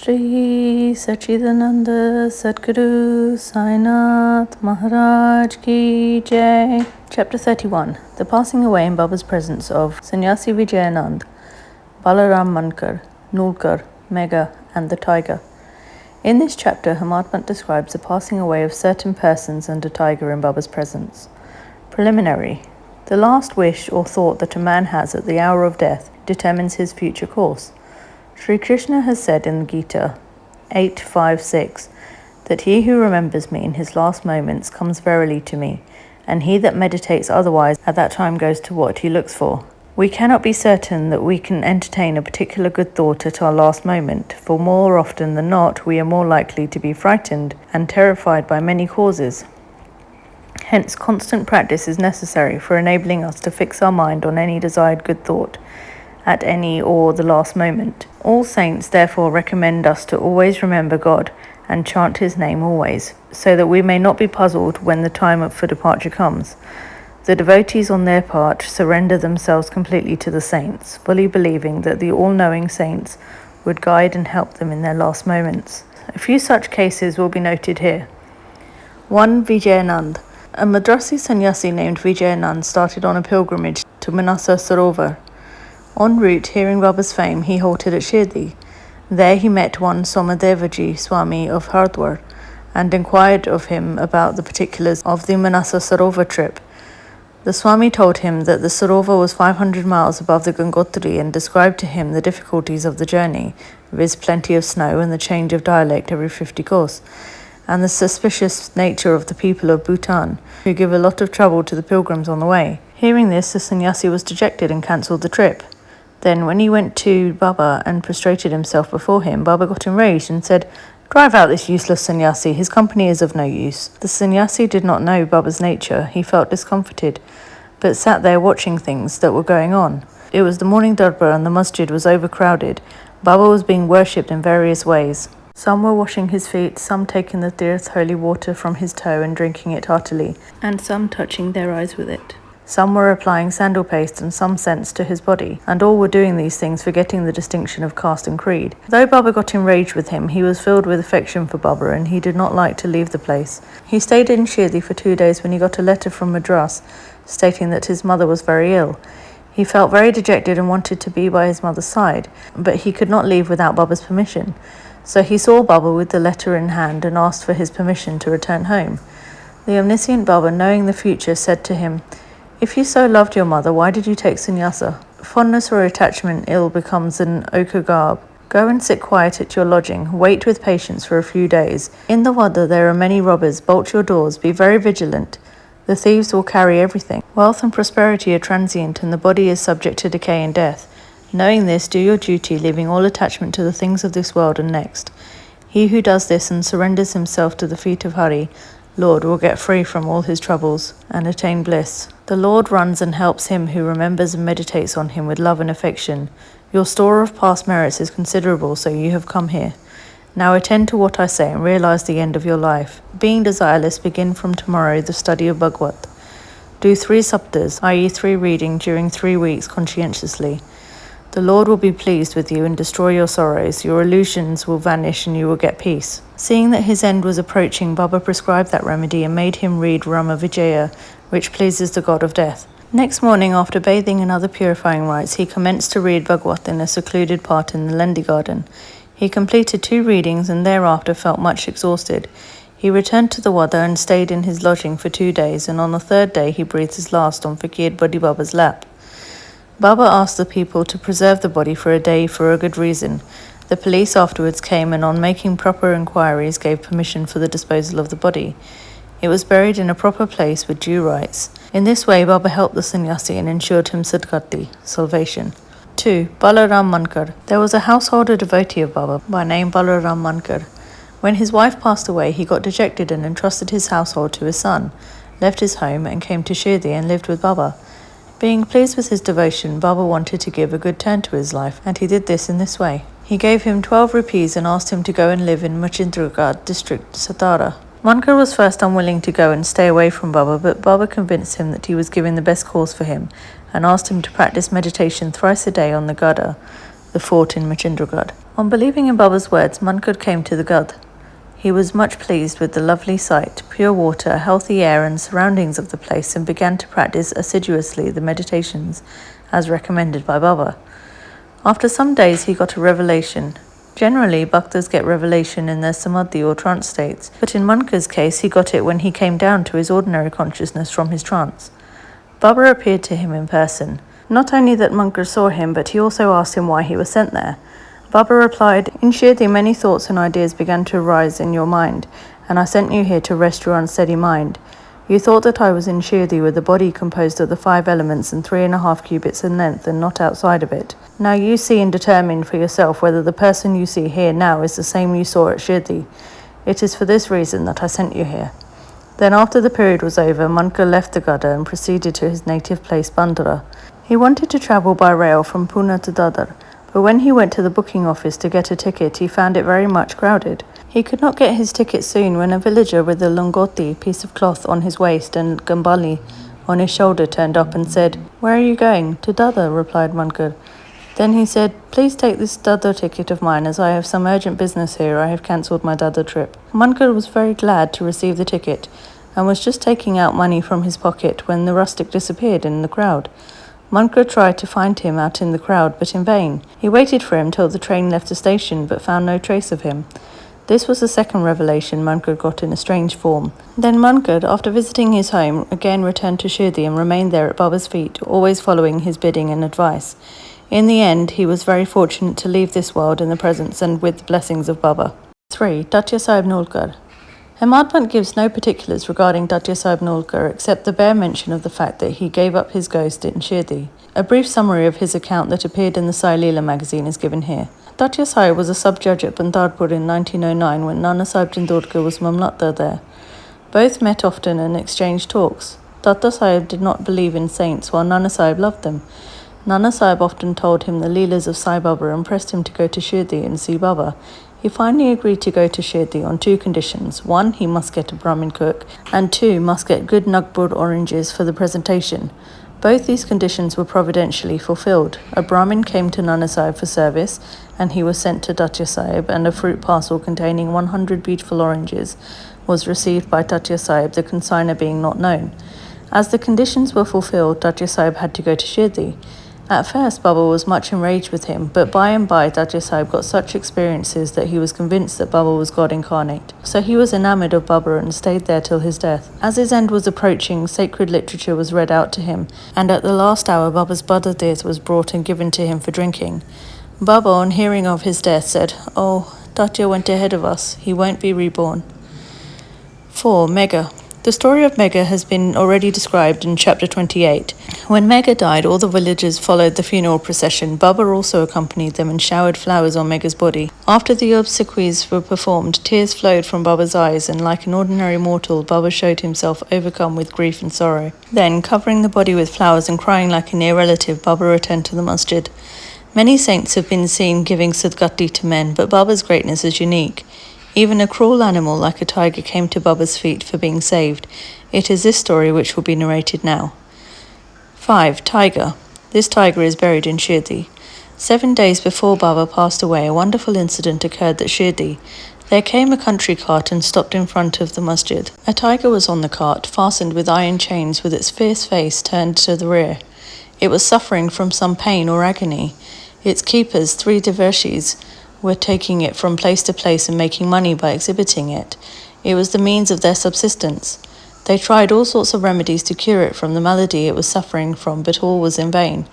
Shri Satchidananda Sadguru Sainath Maharaj Ki Jai. Chapter 31. The passing away in Baba's presence of Sannyasi Vijayanand, Balaram Mankar, Nulkar, Mega, and the tiger. In this chapter, Hamadpant describes the passing away of certain persons and a tiger in Baba's presence. Preliminary. The last wish or thought that a man has at the hour of death determines his future course. Sri Krishna has said in the Gita 8.5.6 that he who remembers me in his last moments comes verily to me, and he that meditates otherwise at that time goes to what he looks for. We cannot be certain that we can entertain a particular good thought at our last moment, for more often than not we are more likely to be frightened and terrified by many causes. Hence, constant practice is necessary for enabling us to fix our mind on any desired good thought at any or the last moment. All saints therefore recommend us to always remember God and chant his name always, so that we may not be puzzled when the time for departure comes. The devotees on their part surrender themselves completely to the saints, fully believing that the all-knowing saints would guide and help them in their last moments. A few such cases will be noted here. 1. Vijayanand. A Madrasi sannyasi named Vijayanand started on a pilgrimage to Manasa Sarovar. En route, hearing Baba's fame, he halted at Shirdi. There he met one Somadevaji Swami of Hardwar and inquired of him about the particulars of the Manasa Sarovar trip. The Swami told him that the Sarovar was 500 miles above the Gangotri and described to him the difficulties of the journey, viz. Plenty of snow and the change of dialect every 50 kos, and the suspicious nature of the people of Bhutan, who give a lot of trouble to the pilgrims on the way. Hearing this, the sannyasi was dejected and cancelled the trip. Then, when he went to Baba and prostrated himself before him, Baba got enraged and said, "Drive out this useless sannyasi, his company is of no use." The sannyasi did not know Baba's nature. He felt discomforted, but sat there watching things that were going on. It was the morning darbar and the masjid was overcrowded. Baba was being worshipped in various ways. Some were washing his feet, some taking the tirth holy water from his toe and drinking it heartily, and some touching their eyes with it. Some were applying sandal paste and some scents to his body, and all were doing these things forgetting the distinction of caste and creed. Though Baba got enraged with him, he was filled with affection for Baba and he did not like to leave the place. He stayed in Shirdi for 2 days when he got a letter from Madras stating that his mother was very ill. He felt very dejected and wanted to be by his mother's side, but he could not leave without Baba's permission. So he saw Baba with the letter in hand and asked for his permission to return home. The omniscient Baba, knowing the future, said to him, "If you so loved your mother, why did you take sannyasa? Fondness or attachment ill becomes an okagarb. Go and sit quiet at your lodging. Wait with patience for a few days. In the wada there are many robbers. Bolt your doors. Be very vigilant. The thieves will carry everything. Wealth and prosperity are transient, and the body is subject to decay and death. Knowing this, do your duty, leaving all attachment to the things of this world and next. He who does this and surrenders himself to the feet of Hari, Lord, will get free from all his troubles and attain bliss. The Lord runs and helps him who remembers and meditates on him with love and affection. Your store of past merits is considerable, so you have come here. Now attend to what I say and realize the end of your life. Being desireless, begin from tomorrow the study of Bhagavad. Do 3 saptas, i.e. 3 reading during 3 weeks conscientiously. The Lord will be pleased with you and destroy your sorrows. Your illusions will vanish and you will get peace." Seeing that his end was approaching, Baba prescribed that remedy and made him read Rama Vijaya, which pleases the god of death. Next morning, after bathing and other purifying rites, he commenced to read Bhagavad in a secluded part in the Lendi garden. He completed 2 readings and thereafter felt much exhausted. He returned to the wada and stayed in his lodging for 2 days, and on the 3rd day he breathed his last on Fakir Badi Baba's lap. Baba asked the people to preserve the body for a day for a good reason. The police afterwards came and on making proper inquiries gave permission for the disposal of the body. It was buried in a proper place with due rites. In this way Baba helped the sannyasi and ensured him sadgati, salvation. 2. Balaram Mankar. There was a householder devotee of Baba by name Balaram Mankar. When his wife passed away, he got dejected and entrusted his household to his son, left his home and came to Shirdi and lived with Baba. Being pleased with his devotion, Baba wanted to give a good turn to his life, and he did this in this way. He gave him 12 rupees and asked him to go and live in Machindragarh district, Satara. Mankar was first unwilling to go and stay away from Baba, but Baba convinced him that he was giving the best course for him and asked him to practice meditation thrice a day on the Gada, the fort in Machindragarh. On believing in Baba's words, Munkad came to the Gadh. He was much pleased with the lovely sight, pure water, healthy air and surroundings of the place, and began to practice assiduously the meditations as recommended by Baba. After some days he got a revelation. Generally, bhaktas get revelation in their samadhi or trance states, but in Munkad's case he got it when he came down to his ordinary consciousness from his trance. Baba appeared to him in person. Not only that Munkad saw him, but he also asked him why he was sent there. Baba replied, "In Shirdi many thoughts and ideas began to arise in your mind, and I sent you here to rest your unsteady mind. You thought that I was in Shirdi with a body composed of the 5 elements and 3.5 cubits in length and not outside of it. Now you see and determine for yourself whether the person you see here now is the same you saw at Shirdi. It is for this reason that I sent you here." Then after the period was over, Munkad left the Gada and proceeded to his native place Bandara. He wanted to travel by rail from Pune to Dadar, but when he went to the booking office to get a ticket, he found it very much crowded. He could not get his ticket soon when a villager with a longoti, piece of cloth, on his waist and gambali on his shoulder turned up and said, "Where are you going?" "To Dadar," replied Munkad. Then he said, "Please take this Dadar ticket of mine, as I have some urgent business here. I have cancelled my Dadar trip." Munkad was very glad to receive the ticket and was just taking out money from his pocket when the rustic disappeared in the crowd. Munkad tried to find him out in the crowd, but in vain. He waited for him till the train left the station, but found no trace of him. This was the second revelation Munkad got in a strange form. Then Munkad, after visiting his home, again returned to Shirdi and remained there at Baba's feet, always following his bidding and advice. In the end, he was very fortunate to leave this world in the presence and with the blessings of Baba. 3. Tatya Sahib Nolkar. Hemadpant gives no particulars regarding Tatya Sahib Nolkar except the bare mention of the fact that he gave up his ghost in Shirdi. A brief summary of his account that appeared in the Sai Leela magazine is given here. Tatya Sahib was a sub-judge at Bandarpur in 1909 when Nana Sahib Jindodkar was Mamlatta there. Both met often and exchanged talks. Tatya Sahib did not believe in saints while Nana Sahib loved them. Nana Sahib often told him the Leelas of Sai Baba and pressed him to go to Shirdi and see Baba. He finally agreed to go to Shirdi on 2 conditions. 1, he must get a Brahmin cook, and 2, must get good Nagpur oranges for the presentation. Both these conditions were providentially fulfilled. A Brahmin came to Nana Sahib for service, and he was sent to Tatya Sahib, and a fruit parcel containing 100 beautiful oranges was received by Tatya Sahib, the consignor being not known. As the conditions were fulfilled, Tatya Sahib had to go to Shirdi. At first, Baba was much enraged with him, but by and by, Tatya Sahib got such experiences that he was convinced that Baba was God incarnate. So he was enamoured of Baba and stayed there till his death. As his end was approaching, sacred literature was read out to him, and at the last hour, Baba's Badadez was brought and given to him for drinking. Baba, on hearing of his death, said, "Oh, Tatya went ahead of us. He won't be reborn." 4. Mega. The story of Mega has been already described in chapter 28. When Mega died, all the villagers followed the funeral procession. Baba also accompanied them and showered flowers on Mega's body. After the obsequies were performed, tears flowed from Baba's eyes, and like an ordinary mortal, Baba showed himself overcome with grief and sorrow. Then, covering the body with flowers and crying like a near relative, Baba returned to the masjid. Many saints have been seen giving sadgati to men, but Baba's greatness is unique. Even a cruel animal like a tiger came to Baba's feet for being saved. It is this story which will be narrated now. 5. Tiger. This tiger is buried in Shirdi. 7 days before Baba passed away, a wonderful incident occurred at Shirdi. There came a country cart and stopped in front of the masjid. A tiger was on the cart, fastened with iron chains, with its fierce face turned to the rear. It was suffering from some pain or agony. Its keepers, 3 devarshis, were taking it from place to place and making money by exhibiting it. It was the means of their subsistence. They tried all sorts of remedies to cure it from the malady it was suffering from, but all was in vain.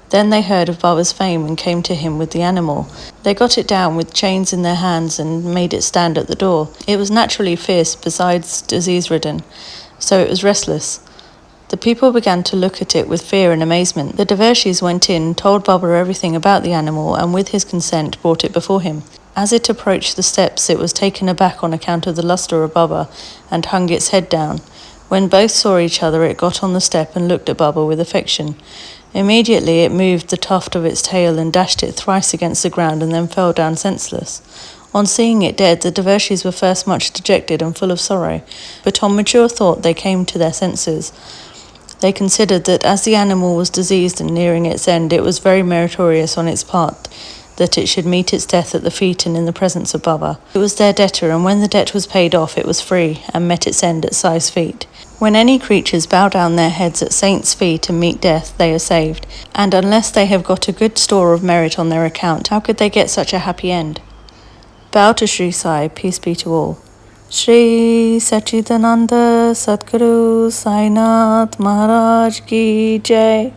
Then they heard of Baba's fame and came to him with the animal. They got it down with chains in their hands and made it stand at the door. It was naturally fierce, besides disease-ridden, so it was restless. The people began to look at it with fear and amazement. The Devarshis went in, told Baba everything about the animal, and with his consent brought it before him. As it approached the steps, it was taken aback on account of the lustre of Baba, and hung its head down. When both saw each other, it got on the step and looked at Baba with affection. Immediately it moved the tuft of its tail and dashed it thrice against the ground, and then fell down senseless. On seeing it dead, the Devarshis were first much dejected and full of sorrow, but on mature thought they came to their senses. They considered that as the animal was diseased and nearing its end, it was very meritorious on its part that it should meet its death at the feet and in the presence of Baba. It was their debtor, and when the debt was paid off, it was free and met its end at Sai's feet. When any creatures bow down their heads at saints' feet and meet death, they are saved. And unless they have got a good store of merit on their account, how could they get such a happy end? Bow to Shri Sai, peace be to all. Shri Satcharita Satguru Sai Maharaj Ki Jai.